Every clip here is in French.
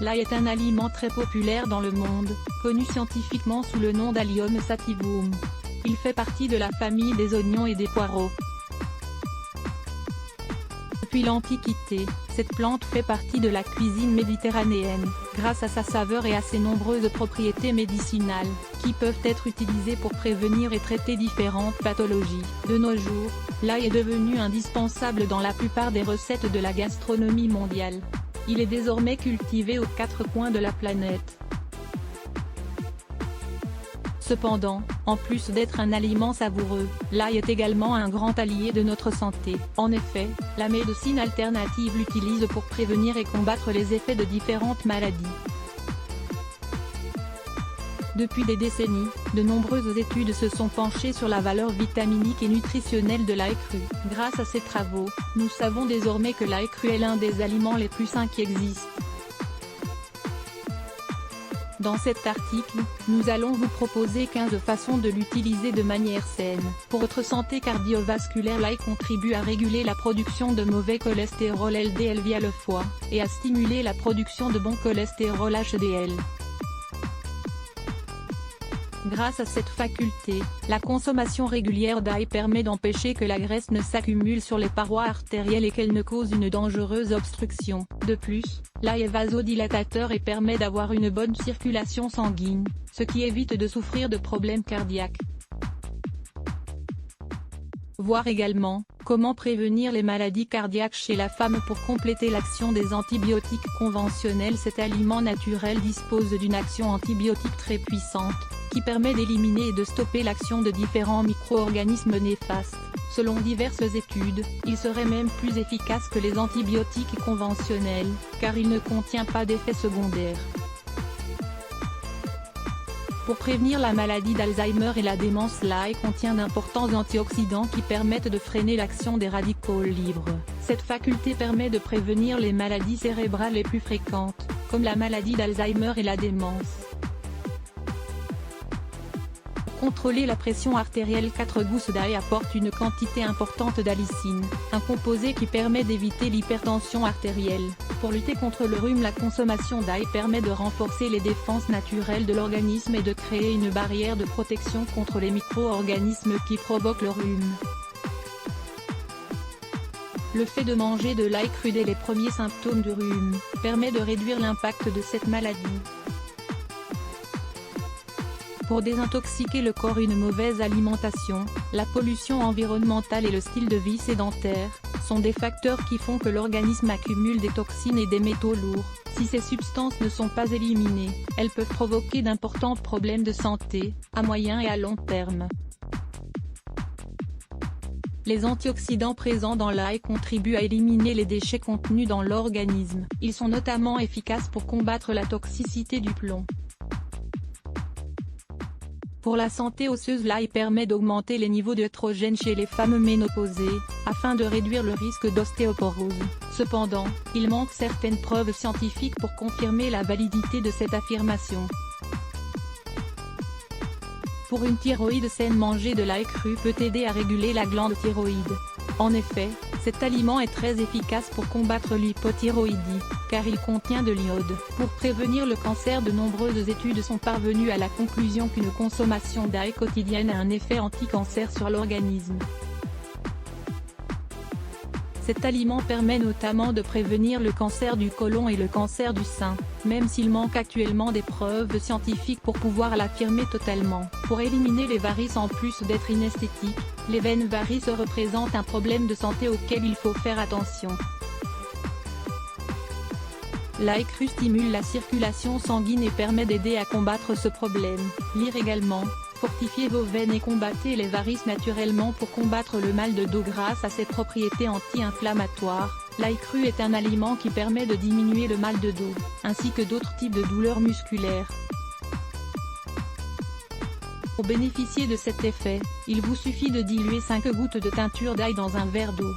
L'ail est un aliment très populaire dans le monde, connu scientifiquement sous le nom d'Allium sativum. Il fait partie de la famille des oignons et des poireaux. Depuis l'Antiquité, cette plante fait partie de la cuisine méditerranéenne, grâce à sa saveur et à ses nombreuses propriétés médicinales, qui peuvent être utilisées pour prévenir et traiter différentes pathologies. De nos jours, l'ail est devenu indispensable dans la plupart des recettes de la gastronomie mondiale. Il est désormais cultivé aux quatre coins de la planète. Cependant, en plus d'être un aliment savoureux, l'ail est également un grand allié de notre santé. En effet, la médecine alternative l'utilise pour prévenir et combattre les effets de différentes maladies. Depuis des décennies, de nombreuses études se sont penchées sur la valeur vitaminique et nutritionnelle de l'ail cru. Grâce à ces travaux, nous savons désormais que l'ail cru est l'un des aliments les plus sains qui existent. Dans cet article, nous allons vous proposer 15 façons de l'utiliser de manière saine. Pour votre santé cardiovasculaire, l'ail contribue à réguler la production de mauvais cholestérol LDL via le foie, et à stimuler la production de bon cholestérol HDL. Grâce à cette faculté, la consommation régulière d'ail permet d'empêcher que la graisse ne s'accumule sur les parois artérielles et qu'elle ne cause une dangereuse obstruction. De plus, l'ail est vasodilatateur et permet d'avoir une bonne circulation sanguine, ce qui évite de souffrir de problèmes cardiaques. Voir également, comment prévenir les maladies cardiaques chez la femme. Pour compléter l'action des antibiotiques conventionnels, cet aliment naturel dispose d'une action antibiotique très puissante, qui permet d'éliminer et de stopper l'action de différents micro-organismes néfastes. Selon diverses études, il serait même plus efficace que les antibiotiques conventionnels, car il ne contient pas d'effets secondaires. Pour prévenir la maladie d'Alzheimer et la démence, l'ail contient d'importants antioxydants qui permettent de freiner l'action des radicaux libres. Cette faculté permet de prévenir les maladies cérébrales les plus fréquentes, comme la maladie d'Alzheimer et la démence. Pour contrôler la pression artérielle, 4 gousses d'ail apportent une quantité importante d'allicine, un composé qui permet d'éviter l'hypertension artérielle. Pour lutter contre le rhume, la consommation d'ail permet de renforcer les défenses naturelles de l'organisme et de créer une barrière de protection contre les micro-organismes qui provoquent le rhume. Le fait de manger de l'ail cru dès les premiers symptômes du rhume permet de réduire l'impact de cette maladie. Pour désintoxiquer le corps, une mauvaise alimentation, la pollution environnementale et le style de vie sédentaire sont des facteurs qui font que l'organisme accumule des toxines et des métaux lourds. Si ces substances ne sont pas éliminées, elles peuvent provoquer d'importants problèmes de santé, à moyen et à long terme. Les antioxydants présents dans l'ail contribuent à éliminer les déchets contenus dans l'organisme. Ils sont notamment efficaces pour combattre la toxicité du plomb. Pour la santé osseuse, l'ail permet d'augmenter les niveaux d'œstrogène chez les femmes ménopausées, afin de réduire le risque d'ostéoporose. Cependant, il manque certaines preuves scientifiques pour confirmer la validité de cette affirmation. Pour une thyroïde saine, manger de l'ail cru peut aider à réguler la glande thyroïde. En effet, cet aliment est très efficace pour combattre l'hypothyroïdie, car il contient de l'iode. Pour prévenir le cancer, de nombreuses études sont parvenues à la conclusion qu'une consommation d'ail quotidienne a un effet anti-cancer sur l'organisme. Cet aliment permet notamment de prévenir le cancer du côlon et le cancer du sein, même s'il manque actuellement des preuves scientifiques pour pouvoir l'affirmer totalement. Pour éliminer les varices, en plus d'être inesthétique, les veines varices représentent un problème de santé auquel il faut faire attention. L'ail cru stimule la circulation sanguine et permet d'aider à combattre ce problème. Lire également. Fortifiez vos veines et combattez les varices naturellement. Pour combattre le mal de dos grâce à ses propriétés anti-inflammatoires, l'ail cru est un aliment qui permet de diminuer le mal de dos, ainsi que d'autres types de douleurs musculaires. Pour bénéficier de cet effet, il vous suffit de diluer 5 gouttes de teinture d'ail dans un verre d'eau.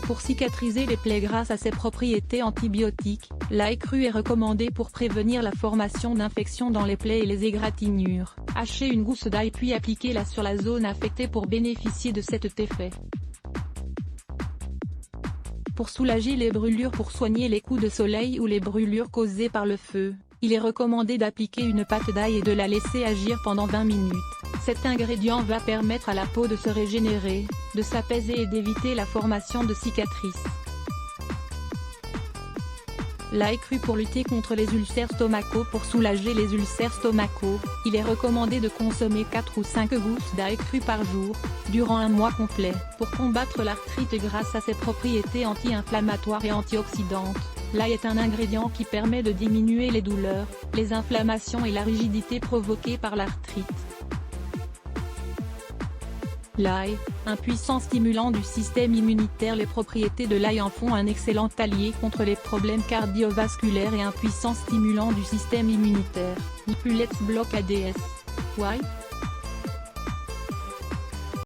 Pour cicatriser les plaies grâce à ses propriétés antibiotiques, l'ail cru est recommandé pour prévenir la formation d'infections dans les plaies et les égratignures. Hachez une gousse d'ail puis appliquez-la sur la zone affectée pour bénéficier de cet effet. Pour soulager les brûlures, pour soigner les coups de soleil ou les brûlures causées par le feu, il est recommandé d'appliquer une pâte d'ail et de la laisser agir pendant 20 minutes. Cet ingrédient va permettre à la peau de se régénérer, de s'apaiser et d'éviter la formation de cicatrices. L'ail cru pour lutter contre les ulcères stomacaux. Pour soulager les ulcères stomacaux, il est recommandé de consommer 4 ou 5 gousses d'ail cru par jour, durant un mois complet. Pour combattre l'arthrite grâce à ses propriétés anti-inflammatoires et antioxydantes, l'ail est un ingrédient qui permet de diminuer les douleurs, les inflammations et la rigidité provoquées par l'arthrite. L'ail, un puissant stimulant du système immunitaire. Les propriétés de l'ail en font un excellent allié contre les problèmes cardiovasculaires et un puissant stimulant du système immunitaire. Let's block ADS. Why?